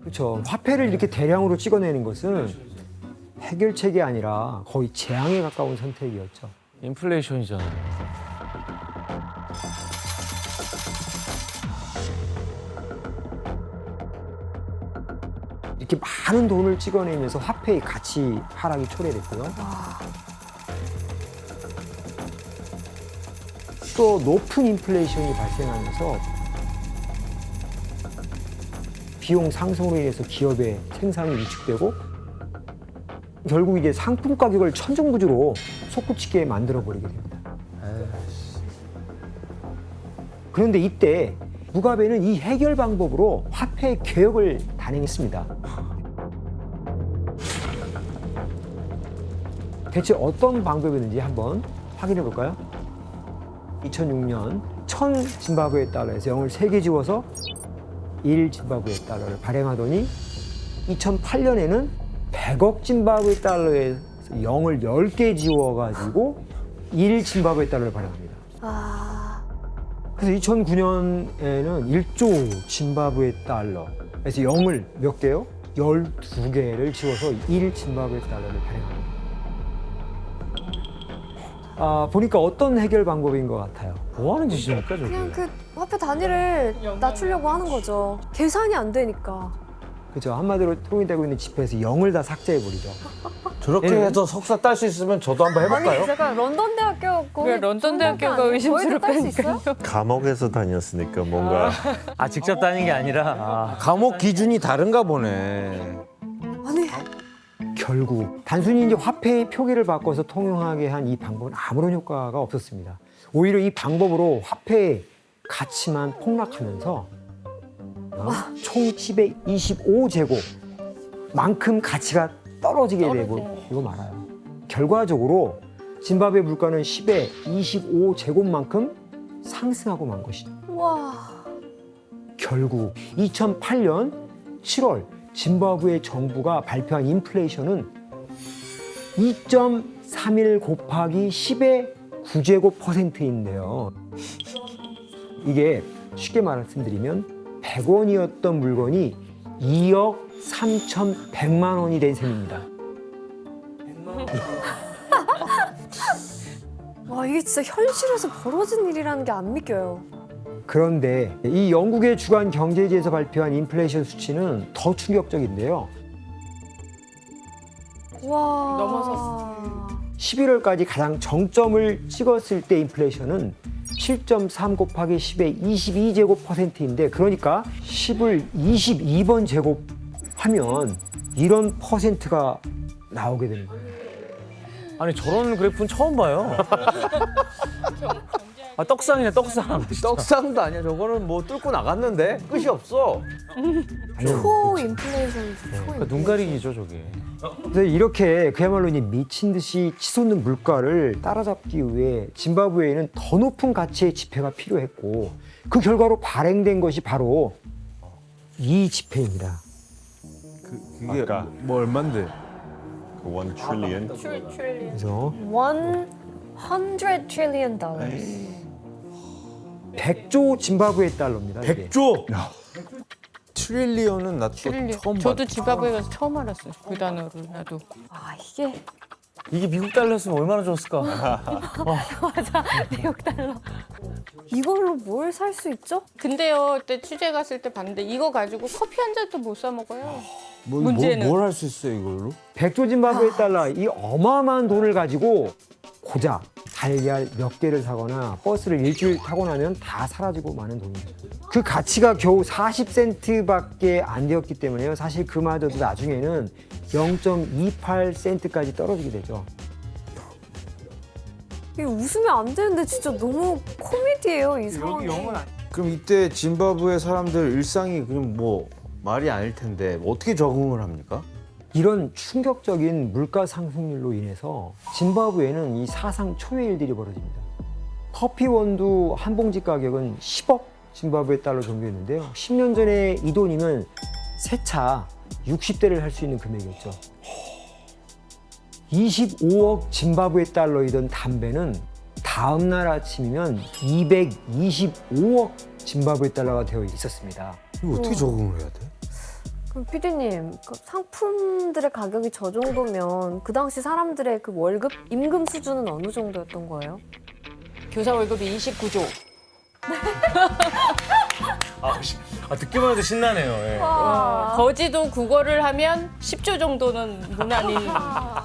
그렇죠. 화폐를 이렇게 대량으로 찍어내는 것은 해결책이 아니라 거의 재앙에 가까운 선택이었죠. 인플레이션이잖아. 이렇게 많은 돈을 찍어내면서 화폐의 가치 하락이 초래됐고요. 또 높은 인플레이션이 발생하면서 비용 상승으로 인해서 기업의 생산이 위축되고 결국 이제 상품 가격을 천정부지로 솟구치게 만들어버리게 됩니다. 그런데 이때 무가베는 이 해결 방법으로 화폐 개혁을 단행했습니다. 대체 어떤 방법이었는지 한번 확인해 볼까요? 2006년 1000 짐바브웨 달러에서 0을 3개 지워서 1 짐바브웨 달러를 발행하더니 2008년에는 100억 짐바브웨 달러에서 0을 10개 지워가지고 1 짐바브웨 달러를 발행합니다. 그래서 2009년에는 1조 짐바브웨 달러에서 0을 몇 개요? 12개를 지워서 1 짐바브웨 달러를 발행합니다. 보니까 어떤 해결 방법인 것 같아요? 뭐 하는 짓입니까, 저게? 그냥 그 화폐 단위를 낮추려고 하는 거죠. 계산이 안 되니까. 그죠? 한마디로 통일되고 있는 지폐에서 0을 다 삭제해버리죠. 저렇게 예. 해서 석사 딸 수 있으면 저도 한번 해볼까요? 아니 제가 런던 대학교 거기 런던 정도밖에 대학교가 안 돼요. 의심스럽다니까요. 거기도 딸수 있어요? 감옥에서 다녔으니까 뭔가 아, 직접 다닌 게 아니라. 감옥 기준이 다른가 보네. 아니 결국 단순히 이제 화폐의 표기를 바꿔서 통용하게 한 이 방법은 아무런 효과가 없었습니다. 오히려 이 방법으로 화폐의 가치만 폭락하면서 총 725제곱만큼 가치가 떨어지게 되고 말아요. 결과적으로 짐바브웨 물가는 10에 25제곱만큼 상승하고 만 것이죠. 와 결국 2008년 7월 짐바브웨 정부가 발표한 인플레이션은 2.31 곱하기 10의 9제곱퍼센트인데요. 이게 쉽게 말씀드리면 100원이었던 물건이 2억 3,100만 원이 된 셈입니다. 와 이게 진짜 현실에서 벌어진 일이라는 게 안 믿겨요. 그런데 이 영국의 주간 경제지에서 발표한 인플레이션 수치는 더 충격적인데요. 와 넘어섰어. 11월까지 가장 정점을 찍었을 때 인플레이션은 7.3 곱하기 10의 22제곱퍼센트인데 그러니까 10을 22번 제곱하면 이런 퍼센트가 나오게 되는 거예요. 아니, 저런 그래프는 처음 봐요. 아, 떡상이네, 떡상. 떡상도 아니야. 저거는 뭐 뚫고 나갔는데 끝이 없어. 초인플레이션이죠. 그러니까 눈 가리기죠, 저게. 그래서 이렇게 그야말로 이제 미친 듯이 치솟는 물가를 따라잡기 위해 짐바브웨에는 더 높은 가치의 지폐가 필요했고 그 결과로 발행된 것이 바로 이 지폐입니다. 그게 아까. 뭐 얼만데? 그 1 trillion 그래서 100 trillion dollars. 100조 짐바브웨 달러입니다. 이게. 100조! 트릴리언은 나 또 트릴리언. 처음 봤 저도 지바브웨 가서 처음 알았어요. 그 단어를 나도. 아 이게 이게 미국 달러였으면 얼마나 좋았을까? 미국 달러. 이걸로 뭘 살 수 있죠? 근데요, 그때 취재 갔을 때 봤는데 이거 가지고 커피 한 잔도 못 사 먹어요. 문제는. 뭘 할 수 있어요, 이걸로? 100조 짐바브웨 달러 이 어마어마한 돈을 가지고 고작 달걀 몇 개를 사거나 버스를 일주일 타고 나면 다 사라지고 마는 돈입니다. 그 가치가 겨우 40센트밖에 안 되었기 때문에요. 사실 그마저도 나중에는 0.28센트까지 떨어지게 되죠. 이게 웃으면 안 되는데 진짜 너무 코미디예요 이 상황이. 그럼 이때 짐바브웨 사람들 일상이 그냥 뭐 말이 아닐 텐데 어떻게 적응을 합니까? 이런 충격적인 물가 상승률로 인해서 짐바브웨는 이 사상 초유의 일들이 벌어집니다. 커피 원두 한 봉지 가격은 10억 짐바브웨 달러 정도였는데요. 10년 전에 이 돈이면 새 차 60대를 할 수 있는 금액이었죠. 25억 짐바브웨 달러이던 담배는 다음 날 아침이면 225억 짐바브웨 달러가 되어 있었습니다. 이거 어떻게 적응을 해야 돼? 그럼 PD님, 그 상품들의 가격이 저 정도면 그 당시 사람들의 그 월급, 임금 수준은 어느 정도였던 거예요? 교사 월급이 29조. 듣기만 해도 신나네요. 예. 거지도 국어를 하면 10조 정도는 무난히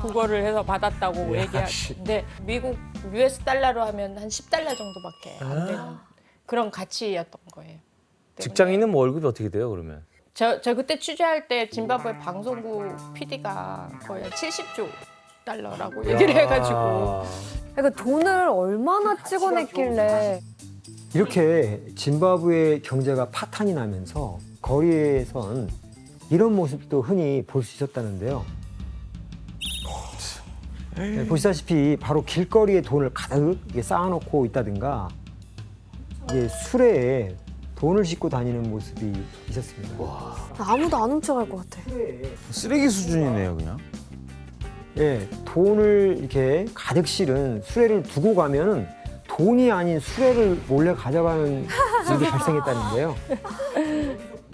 국어를 해서 받았다고 얘기하는데 미국 US 달러로 하면 한 10달러 정도밖에 안 되는 그런 가치였던 거예요. 직장인은 뭐 월급이 어떻게 돼요, 그러면? 저 그때 취재할 때 짐바브웨 방송국 PD가 거의 한 70조 달러라고 얘기를 해가지고 그러니까 돈을 얼마나 찍어냈길래 이렇게 짐바브웨 경제가 파탄이 나면서 거리에선 이런 모습도 흔히 볼 수 있었다는데요. 네, 보시다시피 바로 길거리에 돈을 가득 이렇게 쌓아놓고 있다든가 이게 수레에 돈을 싣고 다니는 모습이 있었습니다. 아무도 안 훔쳐갈 것 같아. 쓰레기 수준이네요, 그냥. 예, 돈을 이렇게 가득 실은 수레를 두고 가면 돈이 아닌 수레를 몰래 가져가는 일이 발생했다는데요.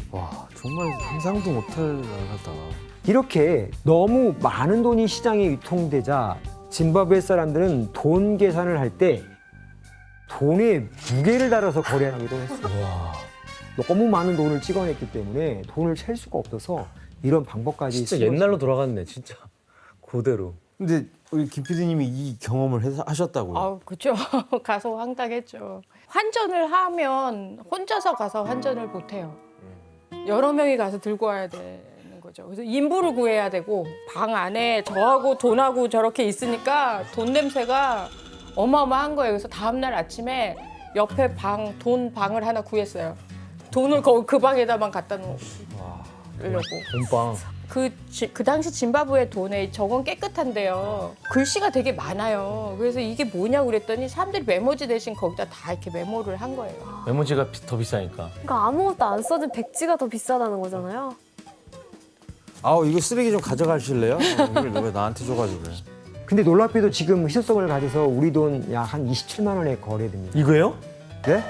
와, 정말 상상도 못할 나라다. 이렇게 너무 많은 돈이 시장에 유통되자 짐바브웨 사람들은 돈 계산을 할 때 돈에 무게를 달아서 거래하기도 했어요. 너무 많은 돈을 찍어냈기 때문에 돈을 셀 수가 없어서 이런 방법까지 진짜 쓰고 옛날로 돌아갔네, 진짜. 그대로. 근데 우리 김 PD님이 이 경험을 하셨다고요? 그렇죠. 가서 황당했죠. 환전을 하면 혼자서 가서 환전을 못 해요. 여러 명이 가서 들고 와야 되는 거죠. 그래서 인부를 구해야 되고 방 안에 저하고 돈하고 저렇게 있으니까 돈 냄새가 어마어마한 거예요. 그래서 다음날 아침에 옆에 돈 방을 하나 구했어요. 돈을 그 방에다만 갖다 놓으려고. 돈빵. 그 당시 짐바브웨 돈에 저건 깨끗한데요. 글씨가 되게 많아요. 그래서 이게 뭐냐고 그랬더니 사람들이 메모지 대신 거기다 다 이렇게 메모를 한 거예요. 메모지가 더 비싸니까. 그러니까 아무것도 안 써진 백지가 더 비싸다는 거잖아요. 아우, 이거 쓰레기 좀 가져가실래요? 이걸 왜 나한테 줘가지고 그래. 근데 놀랍게도 지금 희소성을 가져서 우리 돈 약 한 27만 원에 거래됩니다. 이거요? 네?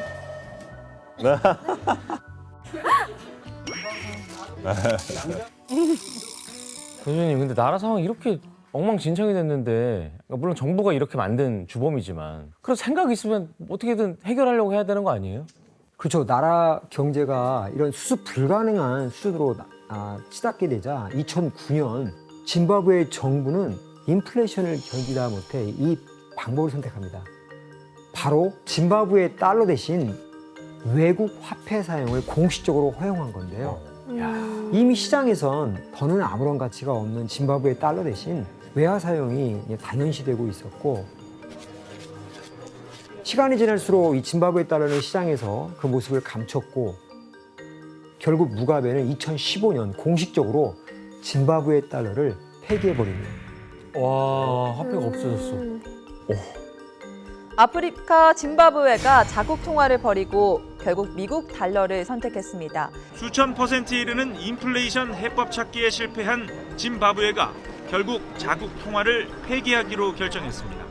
교수님, 근데 나라 상황이 이렇게 엉망진창이 됐는데, 물론 정부가 이렇게 만든 주범이지만, 그래서 생각 있으면 어떻게든 해결하려고 해야 되는 거 아니에요? 그렇죠. 나라 경제가 이런 수습 불가능한 수준으로 치닫게 되자 2009년 짐바브웨 정부는 인플레이션을 견디다 못해 이 방법을 선택합니다. 바로 짐바브웨 달러 대신 외국 화폐 사용을 공식적으로 허용한 건데요. 이미 시장에선 더는 아무런 가치가 없는 짐바브웨 달러 대신 외화 사용이 당연시되고 있었고, 시간이 지날수록 이 짐바브웨 달러는 시장에서 그 모습을 감췄고, 결국 무가베는 2015년 공식적으로 짐바브웨 달러를 폐기해버립니다. 와, 화폐가 없어졌어. 아프리카 짐바브웨가 자국 통화를 버리고 결국 미국 달러를 선택했습니다. 수천 퍼센트에 이르는 인플레이션 해법 찾기에 실패한 짐바브웨가 결국 자국 통화를 폐기하기로 결정했습니다.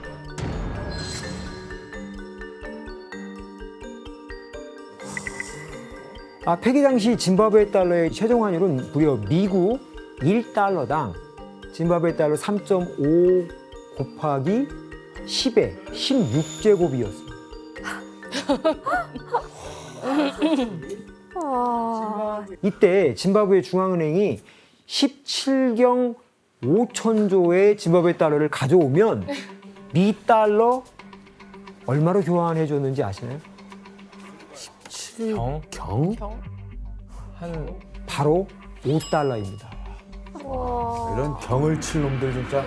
폐기 당시 짐바브웨 달러의 최종 환율은 무려 미국 1달러당 짐바브웨 달러 3.5 곱하기 10의 16제곱이었습니다. 이때 짐바브웨 중앙은행이 17경 5천조의 짐바브웨 달러를 가져오면 미 달러 얼마로 교환해 줬는지 아시나요? 경? 경? 한 바로 5달러입니다. 이런 경을 칠 놈들 진짜.